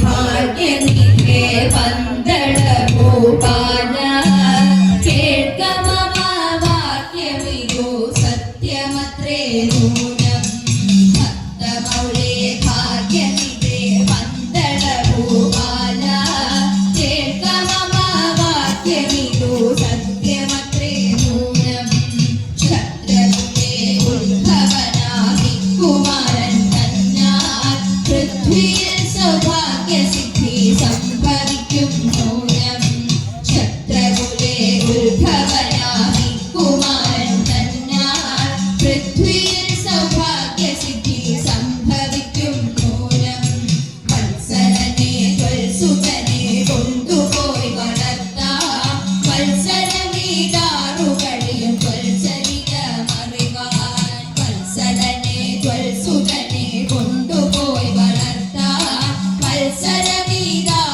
ഭാഗ്യനിധേ പന്തള ഭൂപാല കേൾക്കമമ വാക്യമിതു സത്യമത്രേ നൂനം ഭക്തമൗളേ ഭാഗ്യനിധേ പന്തള ഭൂപാല കേൾക്കമമ വാക്യമിതു സത്യമത്രേ നൂനം ക്ഷത്രകുലേ ഉത്ഭവനാമി കുമാരൻ തന്നാൽ പൃഥ്വിയിൽ സൗഭാഗ്യസിദ്ധി സംഭവിക്കും നൂനം ക്ഷത്രകുലേ ഉത്ഭവനാമി കുമാരൻ തന്നാൽ പൃഥ്വിയിൽ സൗഭാഗ്യസിദ്ധി സംഭവിക്കും നൂനം വത്സരനെ ത്വൽസുതനെ കൊണ്ടുപോയി വളർത്താം വത്സരമീതാറുകളിയും ത്വൽചരിതമറിവാൻ വത്സരനെ ത്വൽസുതനെ കൊണ്ടുപോയി വളർത്താം വത്സരമീതാറുകളിയും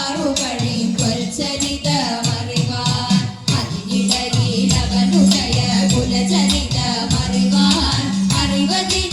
ത്വൽചരിതമറിവാൻ അതിനിടയിൽ അവനുദയ കുലചരിതമറിവാൻ അറിവതി